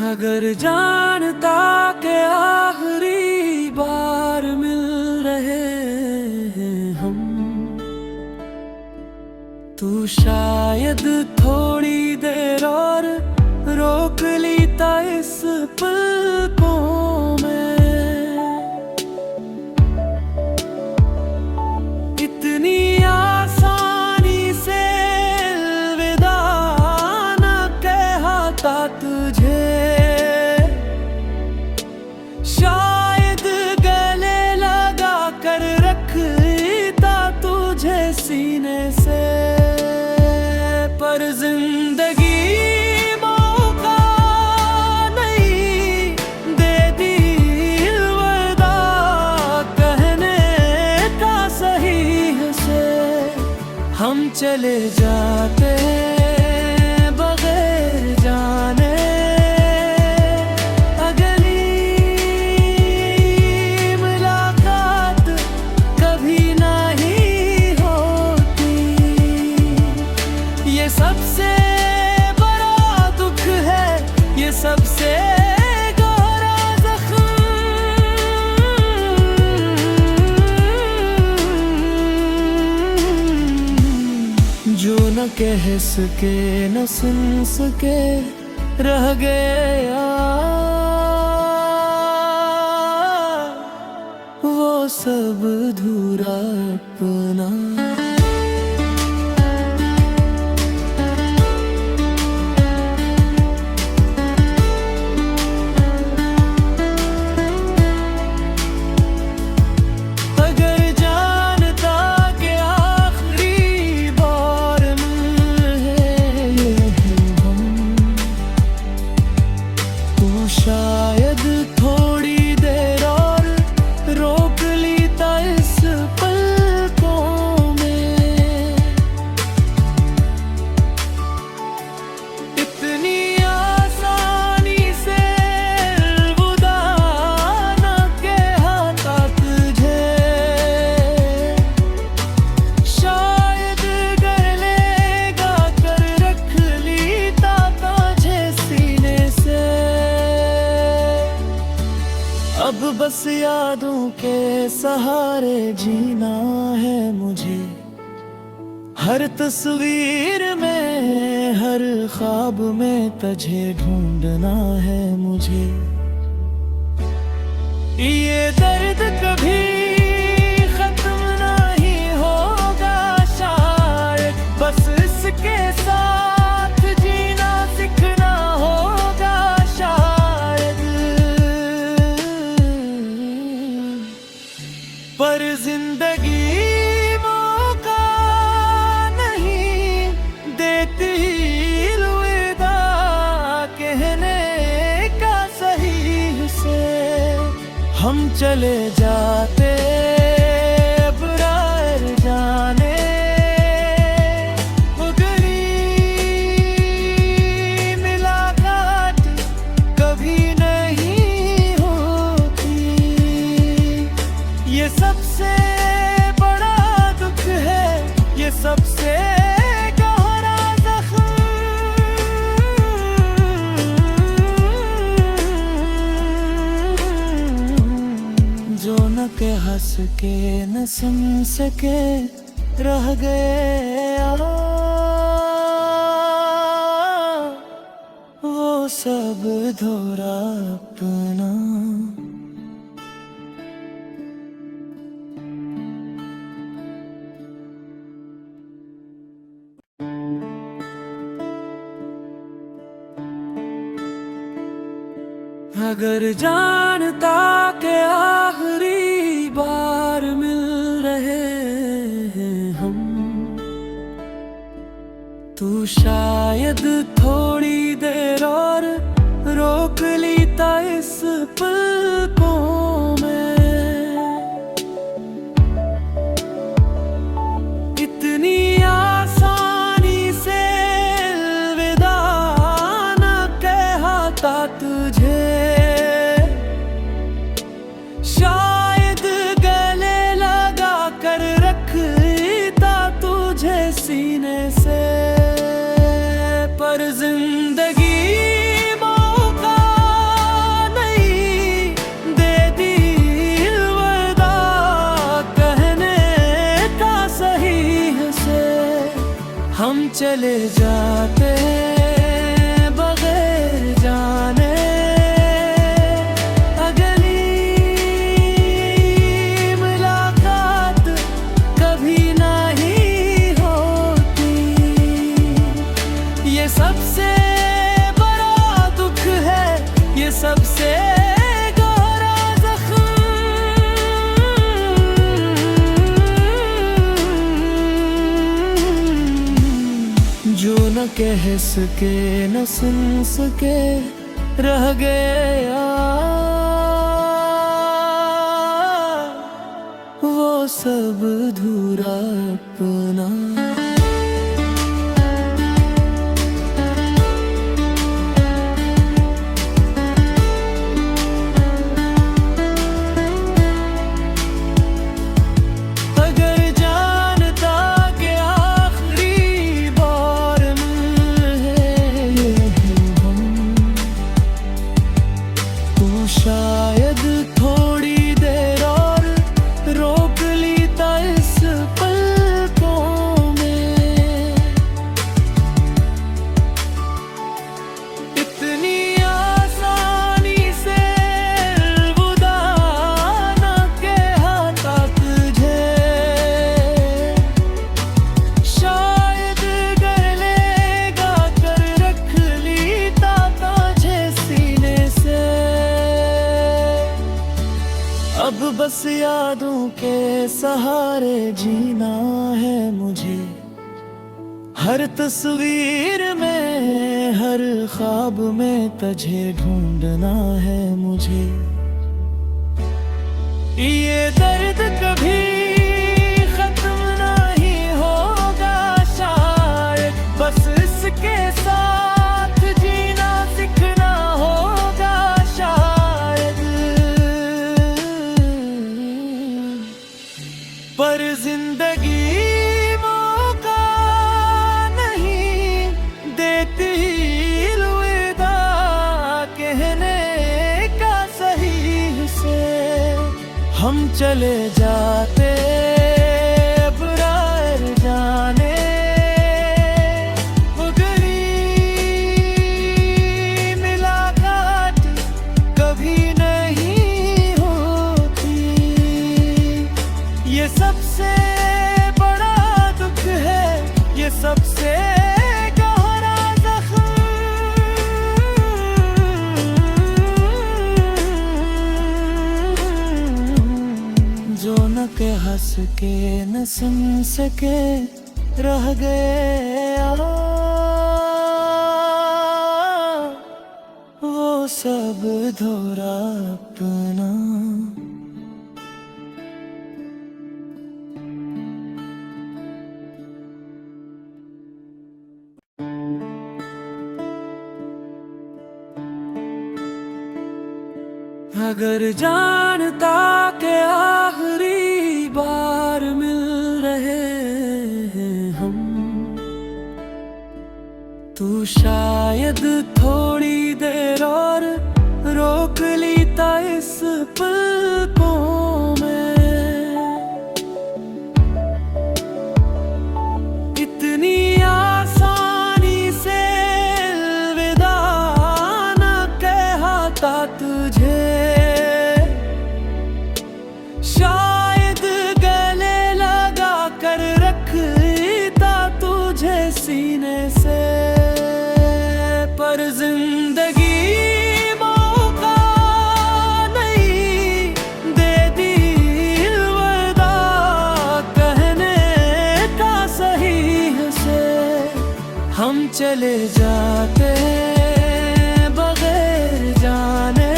अगर जानता के आखिरी बार मिल रहे हैं हम, तू शायद थोड़ी देर और रोक लेता इस पल को मैं। इतनी आसानी से अलविदा न कहता तुझे, शायद गले लगा कर रखता तुझे सीने से। पर जिंदगी मौका नहीं देती अलविदा कहने का सही से। हम चले जाते बगैर जाने, सबसे बड़ा दुख है ये, सबसे गहरा जख्म जो न कह सके न सुन सके रह गया, वो सब अधूरा अपना। शायद थोड़ी देर और रोक लेता इस पल को मैं। इतनी आसानी से अलविदा न कहता तुझे, शायद गले लगा कर रख लेता तुझे सीने से। अब बस यादों के सहारे जीना है मुझे, हर तस्वीर में हर ख्वाब में तुझे ढूंढना है मुझे। ये दर्द कभी खत्म नहीं होगा शायद, बस इसके साथ जीना सीखना होगा शायद। पर जिंदगी मौका नहीं देती अलविदा कहने का सही से। हम चले जाते बगैर जाने, मुलाकात कभी नहीं होती। ये सबसे बड़ा दुख है ये, सबसे गहरा जख्म जो न कह सके न सुन सके रह गया, वो सब अधूरा अपना। अगर जानता के आखिरी बार मिल रहे हैं हम, तू शायद थोड़ी देर और रोक लेता इस पल को मैं। इतनी आसानी से अलविदा न कहता तुझे, शायद गले लगा कर रखता तुझे सीने से। पर जिंदगी मौका हम चले जाते बगैर जाने, अगली मुलाकात कभी नहीं होती। ये सबसे बड़ा दुख है, ये सबसे गहरा जख्म, जो न कह सके न सुन सके रह गया वो सब अधूरा अपना। शायद थोड़ी देर और रोक लीता इस पलकों में, इतनी आसानी से अलविदा न कहता तुझे। शायद गले लगा कर रख लीता तुझे सीने से। अब बस यादों के सहारे जीना है मुझे, हर तस्वीर में हर ख्वाब में तुझे ढूंढना है मुझे। ये दर्द कभी खत्म नहीं होगा शायद, बस इसके साथ जीना सीखना होगा शायद। पर जिंदगी मौका नहीं देती अलविदा कहने का सही से। हम चले जाते बगैर जाने, अगली मुलाकात कभी नहीं होती। ये सबसे बड़ा दुख है, ये सबसे गहरा जख्म, जो न कह सके न सुन सके रह गया वो सब अधूरा अपना। अगर जानता के आखिरी बार मिल रहे हैं हम, तू शायद थोड़ी देर और रोक लीता इस पलकों में। इतनी आसानी से अलविदा न कहता तुझे। शायद गले लगा कर रखता तुझे सीने से। पर जिंदगी मौका नहीं देती अलविदा कहने का सही से। हम चले जाते बगैर जाने,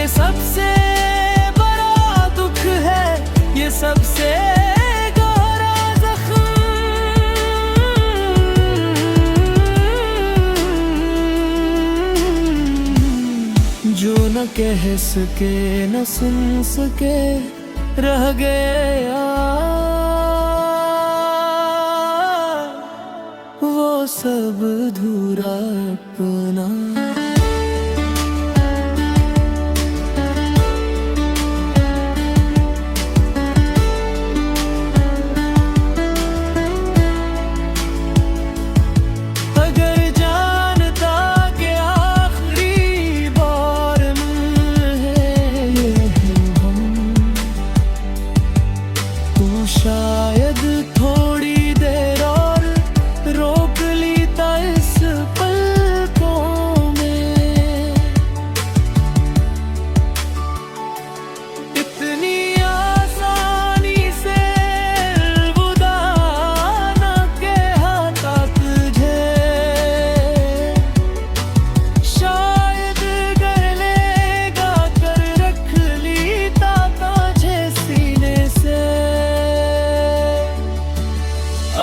सबसे बड़ा दुख है, ये सबसे गहरा जख्म, जो न कह सके न सुन सके रह गया वो सब अधूरा अपना।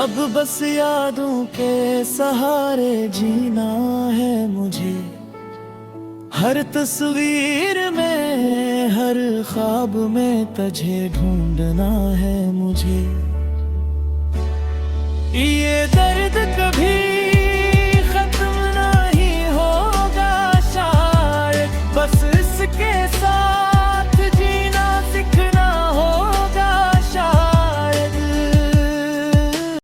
अब बस यादों के सहारे जीना है मुझे। हर तस्वीर में, हर ख्वाब में तुझे ढूंढना है मुझे। ये दर्द कभी